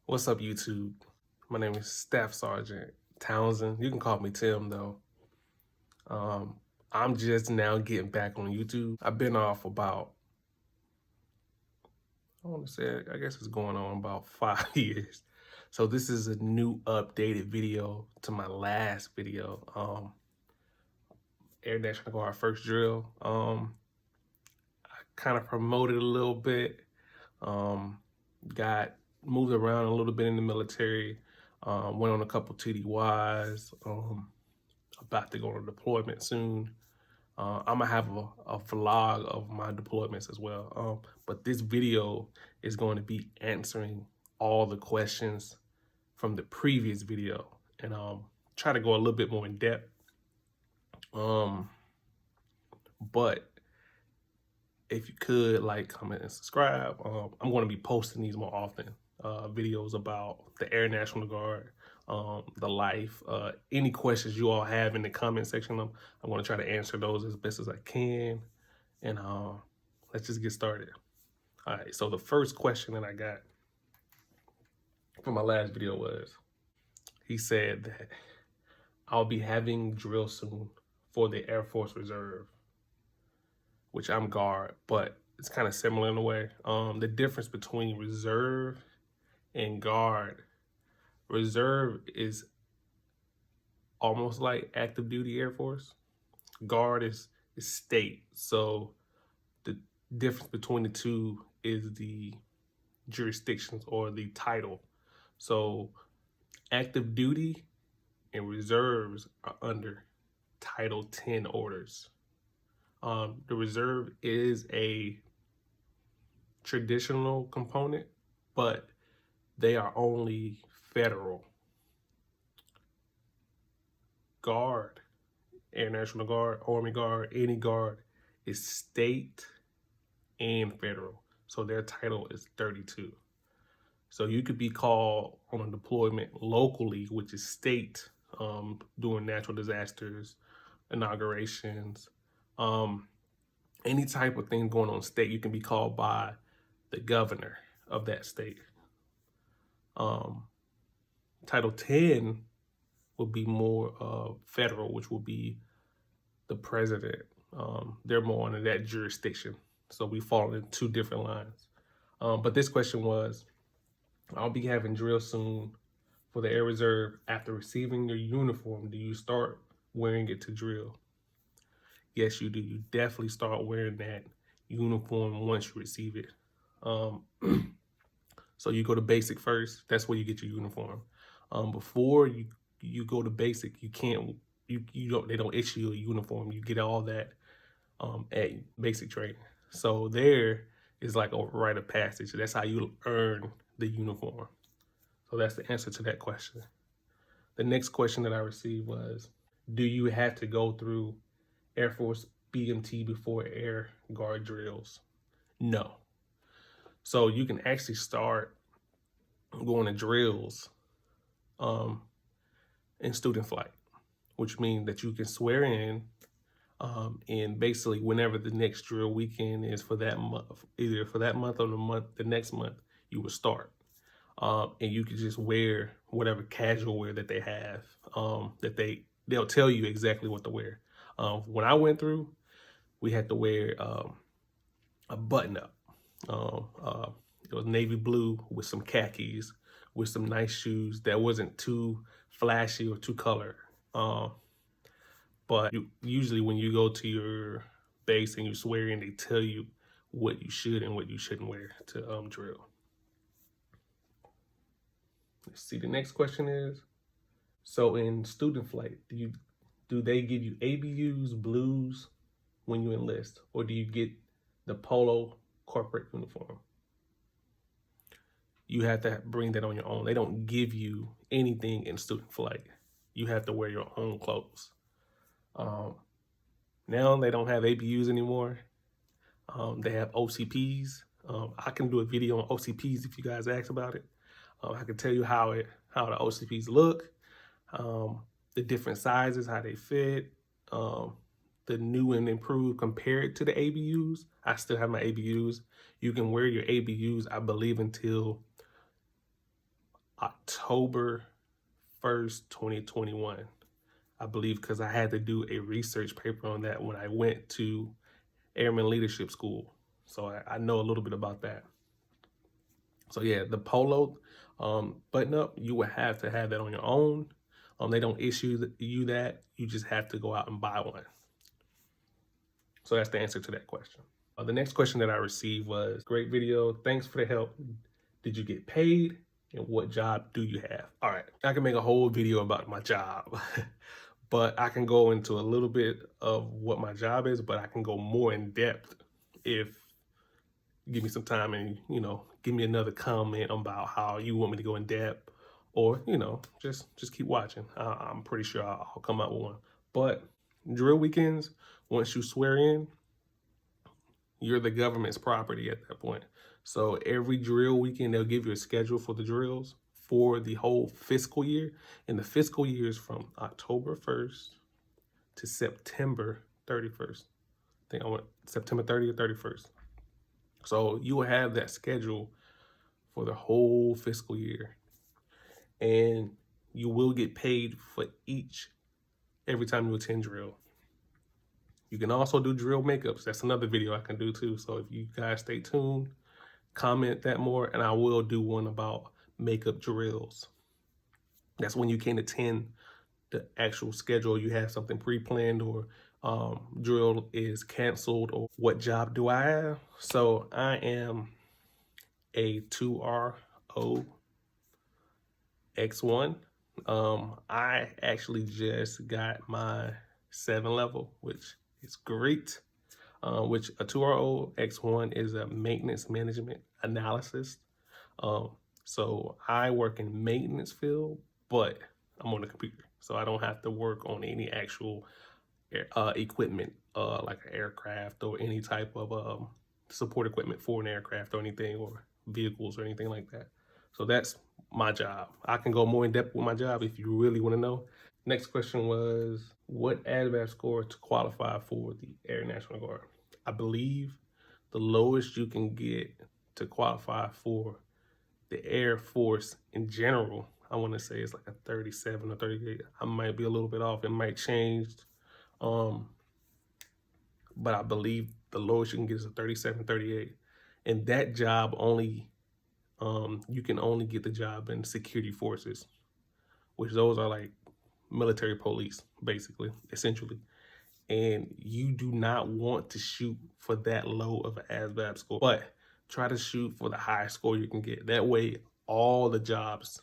What's up, YouTube? My name is Staff Sergeant Townsend. You can call me Tim, though. I'm just now getting back on YouTube. I've been off about, I want to say, I guess it's going on about 5 years. So this is a new updated video to my last video, Air National Guard First Drill. I kind of promoted a little bit, got moved around a little bit in the military, went on a couple TDYs, about to go on deployment soon. I'm gonna have a vlog of my deployments as well. But this video is going to be answering all the questions from the previous video and try to go a little bit more in depth. But if you could like, comment, and subscribe, I'm going to be posting these more often. Videos about the Air National Guard, the life. Any questions you all have in the comment section, I'm going to try to answer those as best as I can. And let's just get started. All right, so the first question that I got from my last video was, he said that I'll be having drill soon for the Air Force Reserve, which I'm guard, but it's kind of similar in a way. The difference between reserve and guard, reserve is almost like active duty Air Force. Guard is state. So the difference between the two is the jurisdictions or the title. So active duty and reserves are under Title 10 orders. The reserve is a traditional component, but they are only federal. Guard, Air National Guard, Army Guard, any guard is state and federal. So their title is 32. So you could be called on a deployment locally, which is state, doing natural disasters, inaugurations, any type of thing going on state. You can be called by the governor of that state. Title 10 will be more federal, which will be the president. They're more under that jurisdiction. So we fall in two different lines. But this question was, I'll be having drill soon for the Air Reserve. After receiving your uniform, do you start wearing it to drill? Yes, you do. You definitely start wearing that uniform once you receive it. So you go to basic first. That's where you get your uniform. Before you go to basic, you can't. You don't. They don't issue you a uniform. You get all that at basic training. So there is like a rite of passage. That's how you earn the uniform. So that's the answer to that question. The next question that I received was, do you have to go through Air Force BMT before Air Guard drills? No. So you can actually start going to drills in student flight, which means that you can swear in, and basically whenever the next drill weekend is for that month, either for that month or the next month, you will start. And you can just wear whatever casual wear that they have, they'll tell you exactly what to wear. When I went through, we had to wear a button up. It was navy blue with some khakis, with some nice shoes that wasn't too flashy or too colored. But usually when you go to your base and you swear in, they tell you what you should and what you shouldn't wear to drill. Let's see, the next question is, so in student flight, do they give you ABUs, blues when you enlist, or do you get the polo corporate uniform? You have to bring that on your own. They don't give you anything in student flight. You have to wear your own clothes. Now they don't have ABUs anymore. They have OCPs. I can do a video on OCPs if you guys ask about it. I can tell you how the OCPs look, the different sizes, how they fit, the new and improved compared to the ABUs. I still have my ABUs. You can wear your ABUs, I believe, until October 1st, 2021. I believe because I had to do a research paper on that when I went to Airman Leadership School. So I know a little bit about that. So yeah, the polo button up, you would have to have that on your own. They don't issue you that. You just have to go out and buy one. So that's the answer to that question. The next question that I received was, great video, thanks for the help. Did you get paid? And what job do you have? All right, I can make a whole video about my job, but I can go into a little bit of what my job is, but I can go more in depth if you give me some time and, give me another comment about how you want me to go in depth, or, just keep watching. I'm pretty sure I'll come out with one. But drill weekends, once you swear in, you're the government's property at that point. So every drill weekend, they'll give you a schedule for the drills for the whole fiscal year. And the fiscal year is from October 1st to September 31st. I think I went September 30th or 31st. So you will have that schedule for the whole fiscal year. And you will get paid for every time you attend drill. You can also do drill makeups. That's another video I can do too. So if you guys stay tuned, comment that more, and I will do one about makeup drills. That's when you can attend the actual schedule. You have something pre-planned, or drill is canceled. Or what job do I have? So I am a 2RO X1. I actually just got my 7 level, which is great. Which a 2RO X1 is a maintenance management analysis. So I work in maintenance field, but I'm on the computer, so I don't have to work on any actual equipment, like an aircraft or any type of support equipment for an aircraft or anything, or vehicles or anything like that. So that's my job. I can go more in depth with my job if you really want to know. Next question was, what ASVAB score to qualify for the Air National Guard? I believe the lowest you can get to qualify for the Air Force in general, I want to say it's like a 37 or 38. I might be a little bit off. It might change. But I believe the lowest you can get is a 37, 38. And that job only, you can only get the job in security forces, which those are like military police, basically, essentially. And you do not want to shoot for that low of an ASVAB score, but try to shoot for the highest score you can get. That way, all the jobs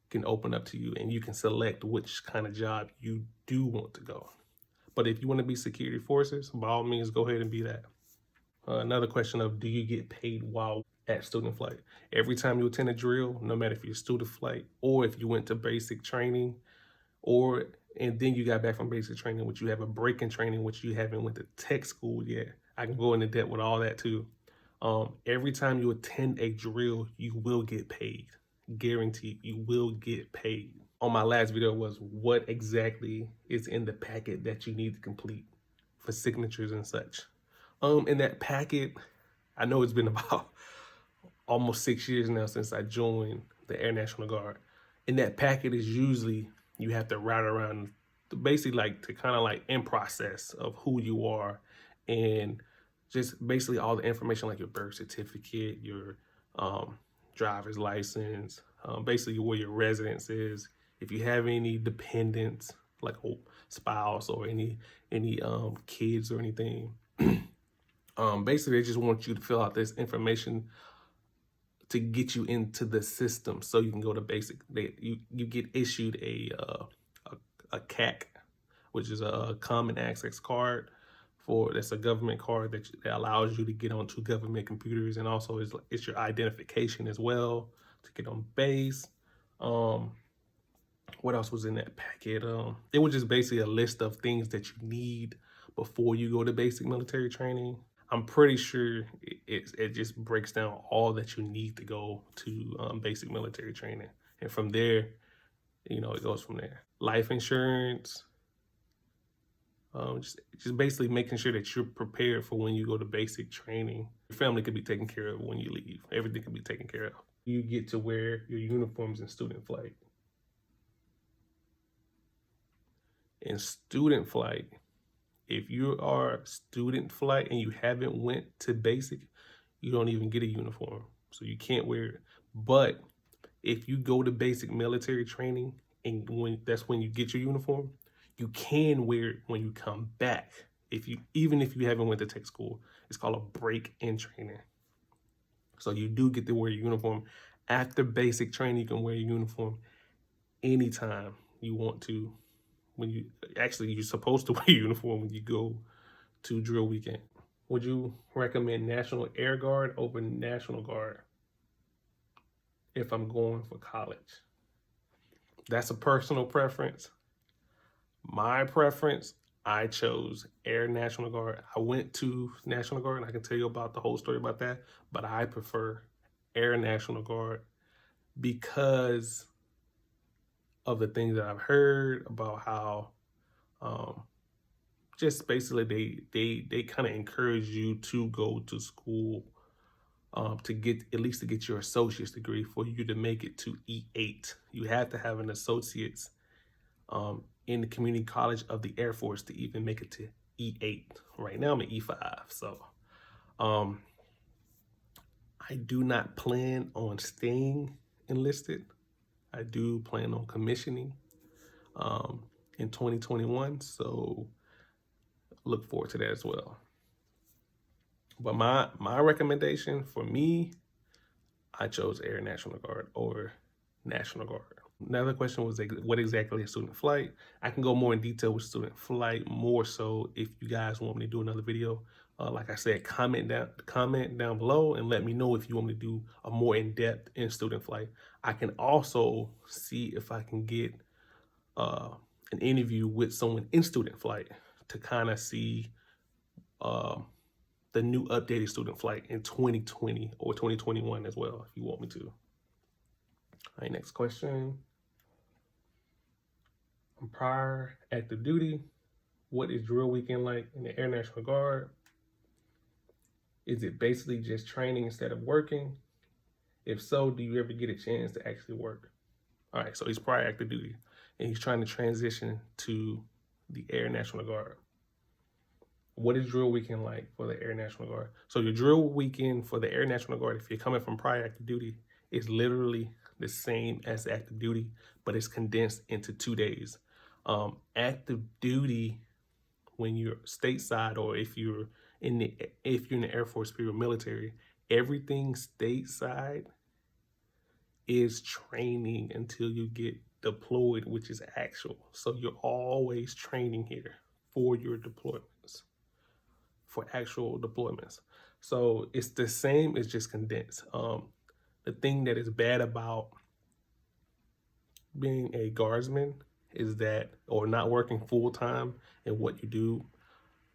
can open up to you and you can select which kind of job you do want to go. But if you want to be security forces, by all means, go ahead and be that. Another question of, do you get paid while at student flight? Every time you attend a drill, no matter if you're student flight or if you went to basic training, and then you got back from basic training, which you have a break in training, which you haven't went to tech school yet. I can go into depth with all that too. Every time you attend a drill, you will get paid. Guaranteed, you will get paid. On my last video was what exactly is in the packet that you need to complete for signatures and such. In that packet, I know it's been about almost 6 years now since I joined the Air National Guard. In that packet is usually, you have to write around, basically like to kind of like in process of who you are, and just basically all the information like your birth certificate, your driver's license, basically where your residence is. If you have any dependents, like a spouse or any kids or anything, basically they just want you to fill out this information to get you into the system so you can go to basic. You get issued a CAC, which is a common access card. That's a government card that allows you to get onto government computers, and also it's your identification as well to get on base. What else was in that packet? It was just basically a list of things that you need before you go to basic military training. I'm pretty sure it just breaks down all that you need to go to basic military training. And from there, it goes from there. Life insurance, just basically making sure that you're prepared for when you go to basic training. Your family could be taken care of when you leave. Everything can be taken care of. you get to wear your uniforms in student flight. In student flight, if you are student flight and you haven't went to basic, you don't even get a uniform. So you can't wear it. But if you go to basic military training and that's when you get your uniform, you can wear it when you come back. Even if you haven't went to tech school, it's called a break-in training. So you do get to wear your uniform. After basic training, you can wear your uniform anytime you want to. You're supposed to wear your uniform when you go to drill weekend. Would you recommend National Air Guard over National Guard if I'm going for college? That's a personal preference. My preference, I chose Air National Guard. I went to National Guard, and I can tell you about the whole story about that, but I prefer Air National Guard because of the things that I've heard about how just basically they kind of encourage you to go to school to get your associate's degree for you to make it to E8. You have to have an associate's in the community college of the Air Force to even make it to E8. Right now I'm at E5, so I do not plan on staying enlisted. I do plan on commissioning in 2021, so look forward to that as well. But my recommendation for me, I chose Air National Guard over National Guard. Another question was what exactly is student flight? I can go more in detail with student flight, more so if you guys want me to do another video. Like I said, comment down below and let me know if you want me to do a more in-depth in student flight. I can also see if I can get an interview with someone in student flight to kind of see the new updated student flight in 2020 or 2021 as well, if you want me to. All right, next question. Prior active duty, what is drill weekend like in the Air National Guard? Is it basically just training instead of working? If so, do you ever get a chance to actually work? All right, so he's prior active duty and he's trying to transition to the Air National Guard. What is drill weekend like for the Air National Guard? So your drill weekend for the Air National Guard, if you're coming from prior active duty, is literally the same as active duty, but it's condensed into 2 days. Active duty, when you're stateside or if you're in the Air Force or military, everything stateside is training until you get deployed, which is actual. So you're always training here for your deployments, for actual deployments. So it's the same, it's just condensed. The thing that is bad about being a guardsman is that, or not working full time in what you do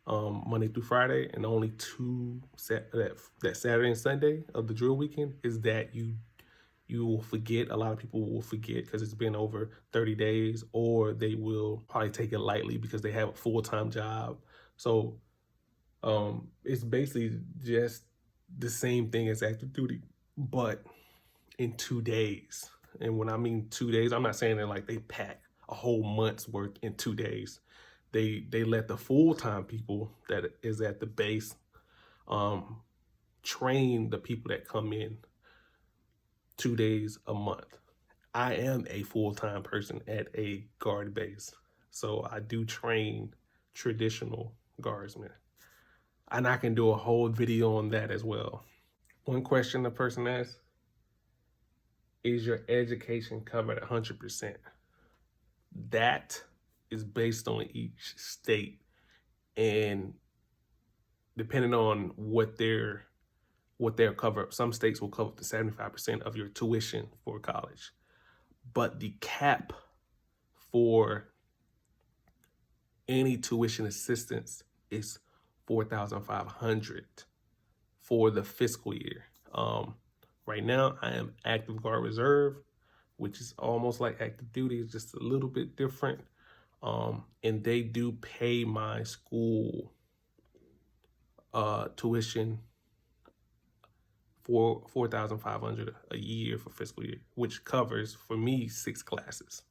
Monday through Friday, and only that Saturday and Sunday of the drill weekend, is that you will forget. A lot of people will forget because it's been over 30 days, or they will probably take it lightly because they have a full-time job. So it's basically just the same thing as active duty, but in 2 days. And when I mean 2 days, I'm not saying that like they pack a whole month's worth in 2 days. They let the full-time people that is at the base train the people that come in 2 days a month. I am a full-time person at a guard base, so I do train traditional guardsmen, and I can do a whole video on that as well. One question the person asked, is your education covered 100%? That is based on each state, and depending on what they're cover. Some states will cover up to 75% of your tuition for college, but the cap for any tuition assistance is $4,500 for the fiscal year. Right now, I am active guard reserve, which is almost like active duty. It's just a little bit different. And they do pay my school tuition $4,500 a year for fiscal year, which covers for me 6 classes,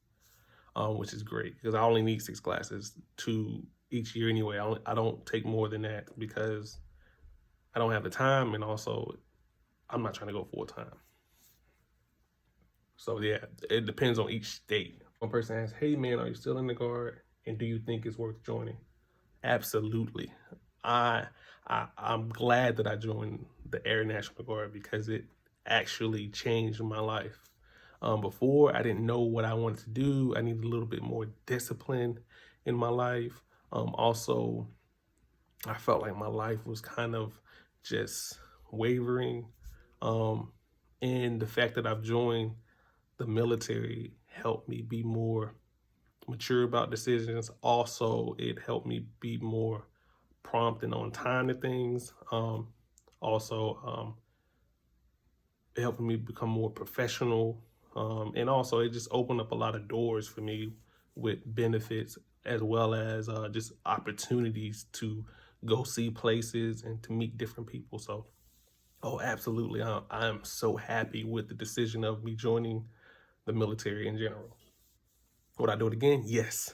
which is great because I only need 6 classes to each year anyway. I don't take more than that because I don't have the time, and also I'm not trying to go full time. So yeah, it depends on each state. One person asks, "Hey man, are you still in the Guard? And do you think it's worth joining?" Absolutely. I'm glad that I joined the Air National Guard because it actually changed my life. Before, I didn't know what I wanted to do. I needed a little bit more discipline in my life. Also, I felt like my life was kind of just wavering. And the fact that I've joined the military helped me be more mature about decisions. Also, it helped me be more prompt and on time to things. It helped me become more professional. And also, it just opened up a lot of doors for me with benefits as well as just opportunities to go see places and to meet different people. So, oh, absolutely. I'm so happy with the decision of me joining the military in general. Would I do it again? Yes.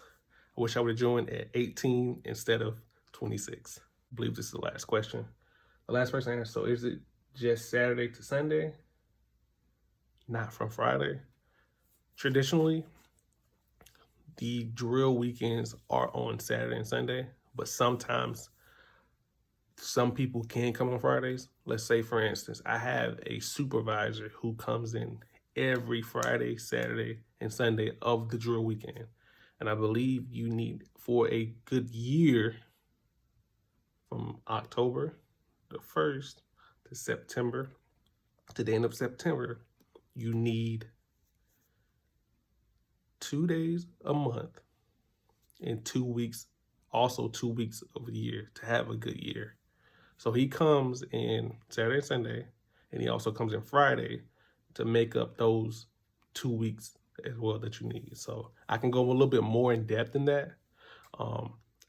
I wish I would have joined at 18 instead of 26. I believe this is the last question. The last person asked, so is it just Saturday to Sunday? Not from Friday? Traditionally, the drill weekends are on Saturday and Sunday, but sometimes some people can come on Fridays. Let's say, for instance, I have a supervisor who comes in every Friday, Saturday, and Sunday of the drill weekend. And I believe you need, for a good year, from October the 1st to September, to the end of September, you need 2 days a month and 2 weeks, also 2 weeks of the year to have a good year. So he comes in Saturday and Sunday, and he also comes in Friday to make up those 2 weeks as well that you need. So I can go a little bit more in depth in that.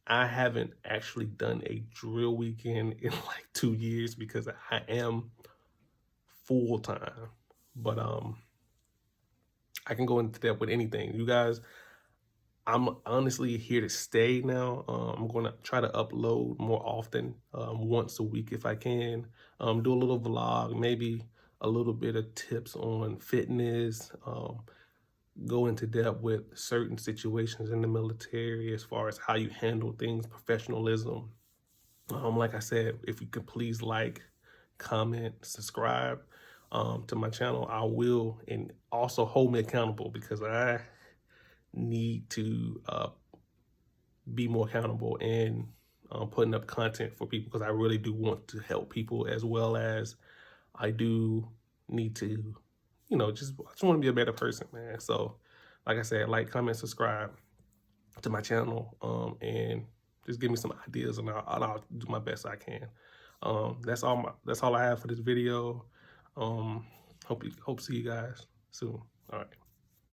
I haven't actually done a drill weekend in like 2 years because I am full time. But I can go into depth with anything. You guys, I'm honestly here to stay now. I'm gonna try to upload more often, once a week if I can. Do a little vlog, maybe a little bit of tips on fitness, go into depth with certain situations in the military as far as how you handle things, professionalism. Like I said, if you could please like, comment, subscribe to my channel, I will, and also hold me accountable because I need to be more accountable and putting up content for people because I really do want to help people as well as I do need to, I just want to be a better person, man. So, like I said, like, comment, subscribe to my channel, and just give me some ideas, and I'll do my best I can. That's all I have for this video. Hope to see you guys soon. All right.